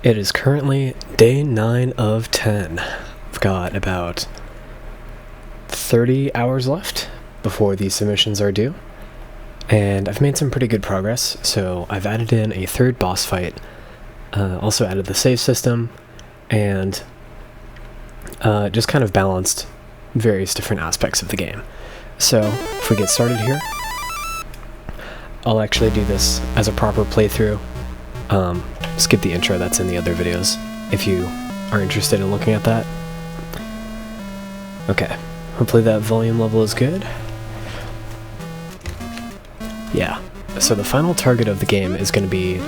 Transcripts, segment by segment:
It is currently day 9 of 10. I've got about 30 hours left before these submissions are due, and I've made some pretty good progress. So I've added in a third boss fight, also added the save system, and just kind of balanced various different aspects of the game. So if we get started here, I'll actually do this as a proper playthrough. Skip the intro that's in the other videos if you are interested in looking at that. Okay, hopefully that volume level is good. Yeah, so the final target of the game is going to be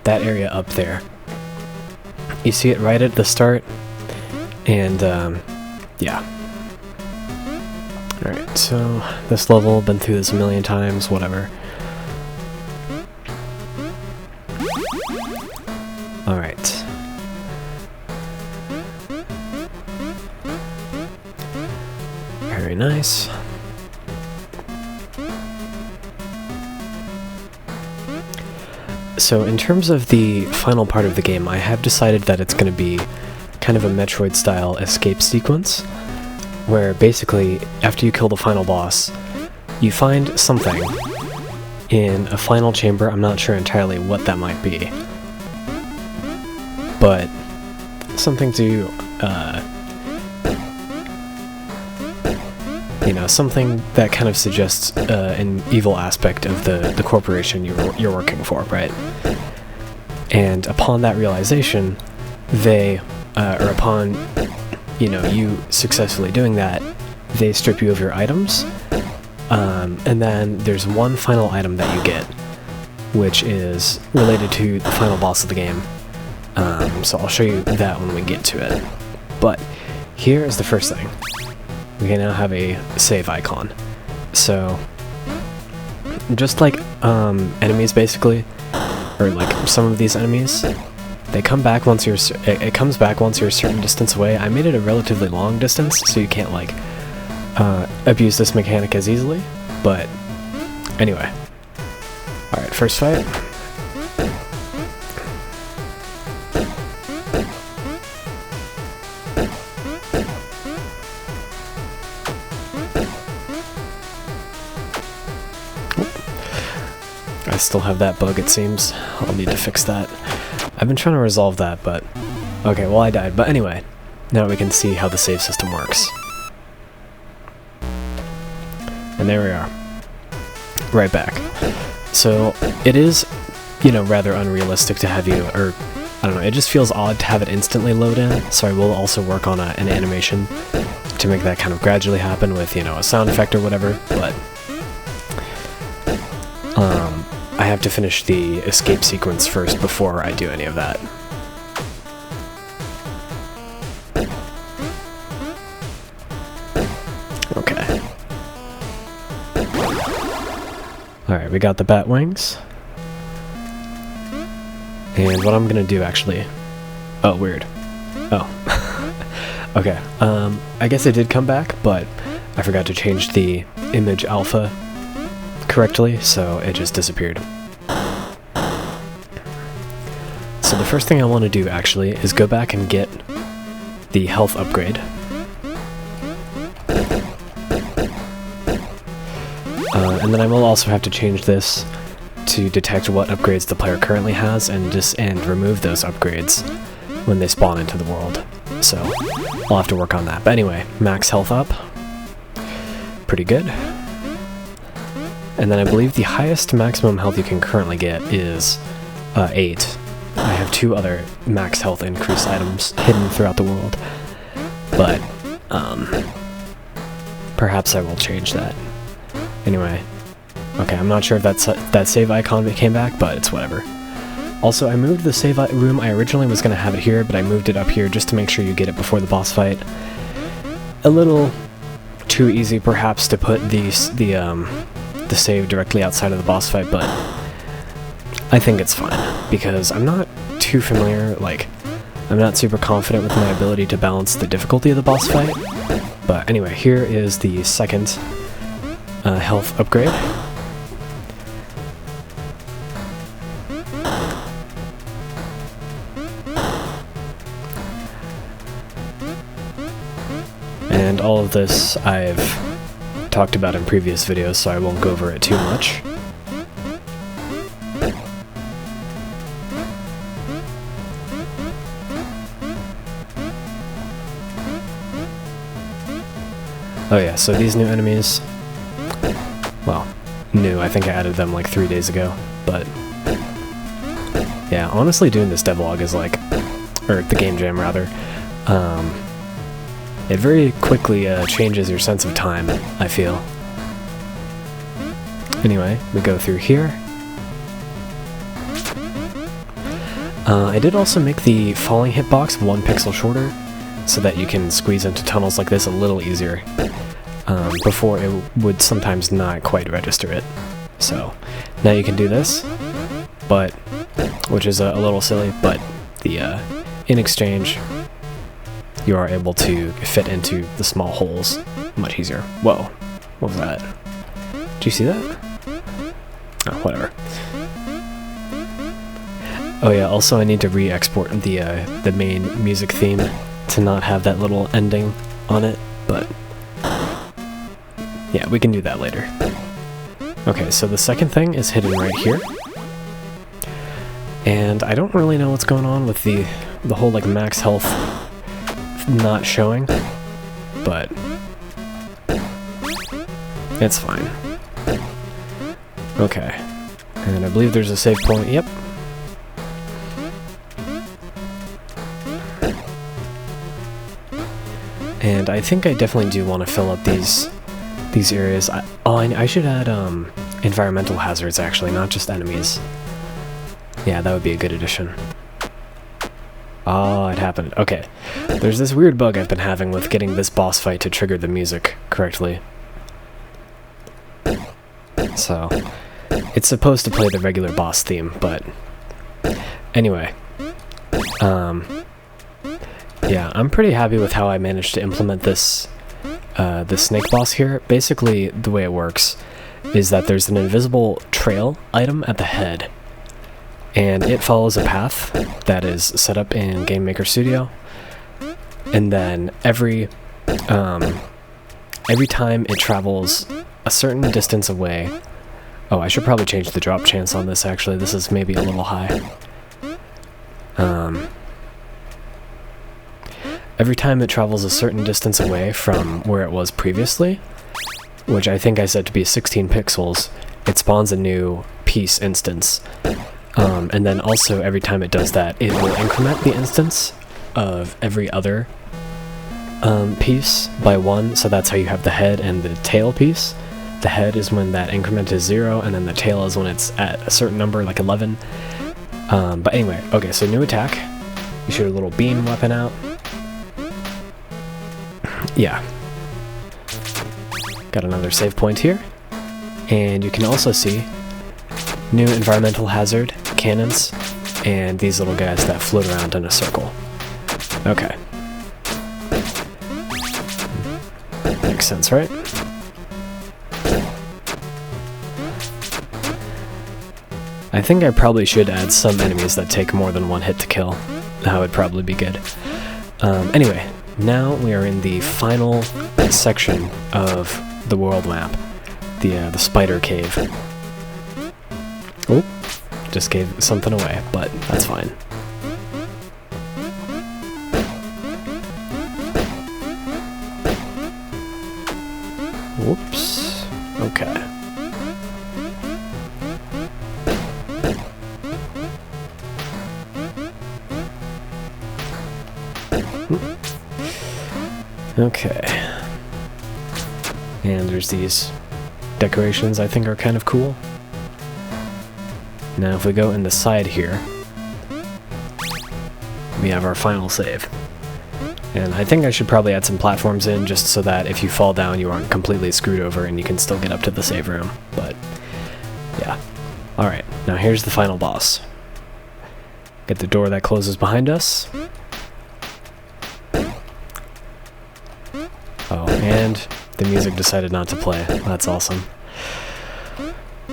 that area up there. You see it right at the start, and yeah. Alright, so this level, been through this a million times, whatever. Alright. Very nice. So in terms of the final part of the game, I have decided that it's going to be kind of a Metroid-style escape sequence, where basically, after you kill the final boss, you find something in a final chamber. I'm not sure entirely what that might be, but something to, something that kind of suggests an evil aspect of the corporation you're working for, right? And upon that realization, or upon, you successfully doing that, they strip you of your items, and then there's one final item that you get, which is related to the final boss of the game. So I'll show you that when we get to it. But here is the first thing. We can now have a save icon. So, just like enemies basically, or like some of these enemies, they come back once you're. It comes back once you're a certain distance away. I made it a relatively long distance, so you can't like abuse this mechanic as easily. But anyway, all right, first fight. I still have that bug, it seems. I'll need to fix that. I've been trying to resolve that, but... Okay, well I died. But anyway, now we can see how the save system works. And there we are. Right back. So, it is, rather unrealistic to have you, or... I don't know, it just feels odd to have it instantly load in, so I will also work on an animation to make that kind of gradually happen with, a sound effect or whatever, but... I have to finish the escape sequence first before I do any of that. Okay. Alright, we got the bat wings. And what I'm gonna do actually... Oh, weird. Oh. Okay, I guess it did come back, but I forgot to change the image alpha correctly, so it just disappeared. So the first thing I want to do actually is go back and get the health upgrade. And then I will also have to change this to detect what upgrades the player currently has and remove those upgrades when they spawn into the world. So I'll have to work on that. But anyway, max health up. Pretty good. And then I believe the highest maximum health you can currently get is 8. I have 2 other max health increase items hidden throughout the world, but perhaps I will change that. Anyway, okay, I'm not sure if that save icon came back, but it's whatever. Also, I moved the save room. I originally was going to have it here, but I moved it up here just to make sure you get it before the boss fight. A little too easy, perhaps, to put the save directly outside of the boss fight, but I think it's fine, because I'm not too familiar, I'm not super confident with my ability to balance the difficulty of the boss fight. But anyway, here is the second health upgrade. And all of this I've talked about in previous videos, so I won't go over it too much. Oh yeah, so these new enemies, well, new, I think I added them like 3 days ago, but yeah, honestly doing this devlog is like, or the game jam rather, it very quickly changes your sense of time, I feel. Anyway, we go through here. I did also make the falling hitbox 1 pixel shorter, so that you can squeeze into tunnels like this a little easier. Before it would sometimes not quite register it. So now you can do this, but which is a little silly, but the in exchange you are able to fit into the small holes much easier. Whoa, what was that? Did you see that? Oh, whatever. Oh yeah, also I need to re-export the main music theme to not have that little ending on it, but yeah, we can do that later. Okay, so the second thing is hidden right here. And I don't really know what's going on with the whole like max health not showing, but it's fine. Okay, and I believe there's a save point, yep. And I think I definitely do want to fill up these areas. I should add environmental hazards actually, not just enemies. Yeah, that would be a good addition. Oh, it happened. Okay. There's this weird bug I've been having with getting this boss fight to trigger the music correctly. So, it's supposed to play the regular boss theme, but anyway. Yeah, I'm pretty happy with how I managed to implement this snake boss here. Basically, the way it works is that there's an invisible trail item at the head, and it follows a path that is set up in Game Maker Studio, and then every time it travels a certain distance away... Oh, I should probably change the drop chance on this actually, this is maybe a little high. Every time it travels a certain distance away from where it was previously, which I think I set to be 16 pixels, it spawns a new piece instance. And then also every time it does that, it will increment the instance of every other piece by 1, so that's how you have the head and the tail piece. The head is when that increment is 0, and then the tail is when it's at a certain number, like 11. But anyway, okay, so new attack. You shoot a little beam weapon out. Yeah. Got another save point here. And you can also see new environmental hazard, cannons, and these little guys that float around in a circle. Okay. Makes sense, right? I think I probably should add some enemies that take more than 1 hit to kill. That would probably be good. Anyway, now we are in the final section of the world map, the spider cave. Oh, just gave something away, but that's fine. Whoops. Okay. Okay. And there's these decorations I think are kind of cool. Now if we go in the side here, we have our final save. And I think I should probably add some platforms in just so that if you fall down you aren't completely screwed over and you can still get up to the save room. But yeah. Alright, now here's the final boss. Get the door that closes behind us. Oh, and the music decided not to play. That's awesome.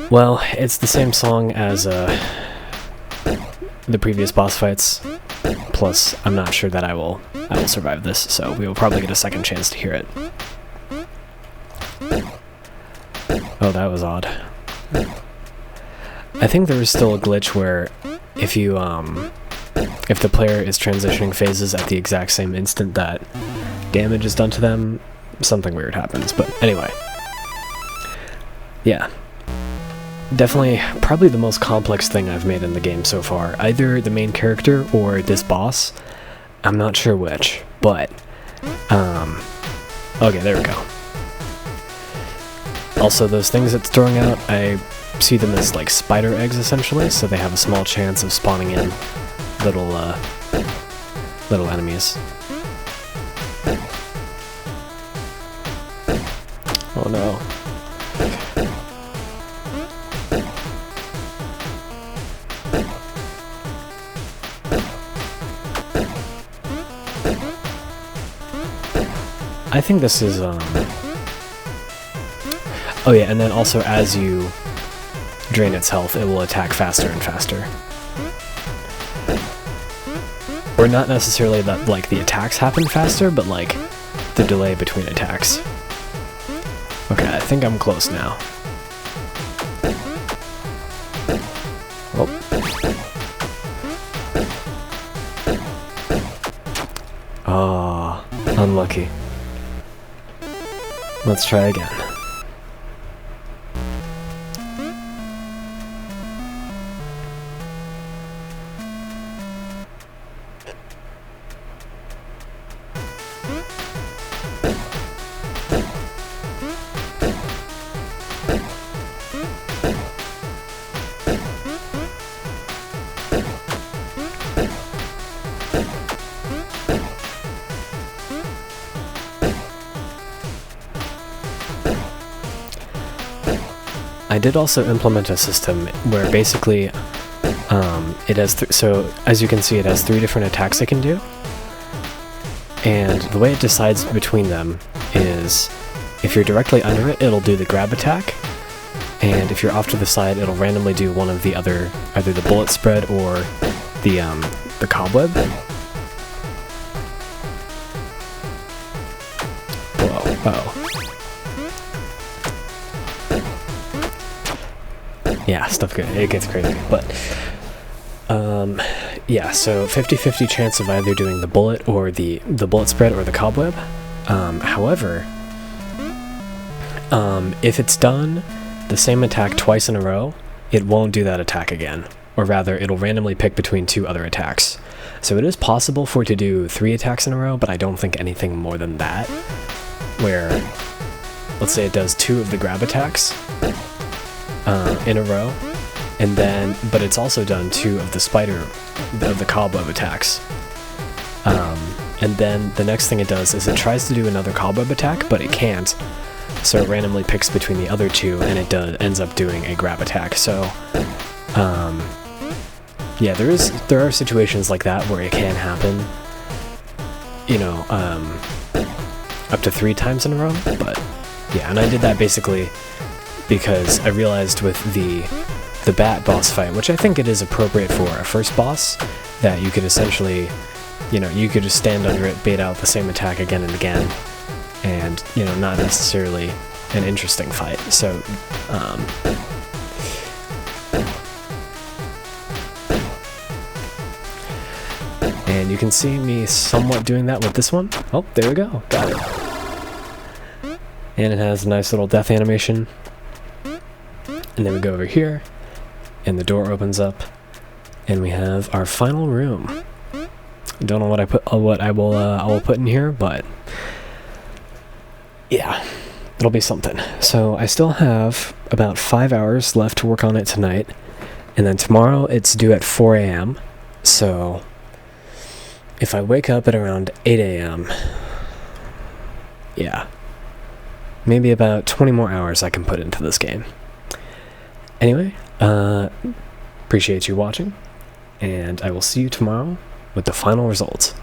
Well, it's the same song as the previous boss fights, Plus, I'm not sure that I will survive this, so we will probably get a second chance to hear it. Oh, that was odd. I think there is still a glitch where if you, if the player is transitioning phases at the exact same instant that damage is done to them, something weird happens. But anyway, yeah. Definitely, probably the most complex thing I've made in the game so far. Either the main character or this boss. I'm not sure which, but, okay, there we go. Also, those things it's throwing out, I see them as like spider eggs essentially, so they have a small chance of spawning in little enemies. Oh no. I think this is, oh yeah, and then also as you drain its health, it will attack faster and faster. Or not necessarily that, like, the attacks happen faster, but, like, the delay between attacks. Okay, I think I'm close now. Oh. Oh, unlucky. Let's try again. I did also implement a system where basically it has so as you can see, it has 3 different attacks it can do, and the way it decides between them is if you're directly under it, it'll do the grab attack, and if you're off to the side, it'll randomly do one of the other, either the bullet spread or the cobweb. Whoa! Uh-oh. Yeah, stuff good. It gets crazy, but yeah. So 50-50 chance of either doing the bullet or the bullet spread or the cobweb. However, if it's done the same attack twice in a row, it won't do that attack again, or rather, it'll randomly pick between 2 other attacks. So it is possible for it to do 3 attacks in a row, but I don't think anything more than that. Where, let's say it does 2 of the grab attacks in a row, and then, but it's also done 2 of the cobweb attacks. And then the next thing it does is it tries to do another cobweb attack, but it can't. So it randomly picks between the other 2, and it ends up doing a grab attack. So, yeah, there are situations like that where it can happen, you know, up to 3 times in a row. But yeah, and I did that basically because I realized with the bat boss fight, which I think it is appropriate for a first boss, that you could essentially, you know, you could just stand under it, bait out the same attack again and again, and, you know, not necessarily an interesting fight. So, and you can see me somewhat doing that with this one. Oh, there we go. Got it. And it has a nice little death animation. And then we go over here, and the door opens up, and we have our final room. Don't know what I will put in here, but yeah, it'll be something. So I still have about 5 hours left to work on it tonight, and then tomorrow it's due at 4 a.m. So if I wake up at around 8 a.m., yeah, maybe about 20 more hours I can put into this game. Anyway, appreciate you watching, and I will see you tomorrow with the final results.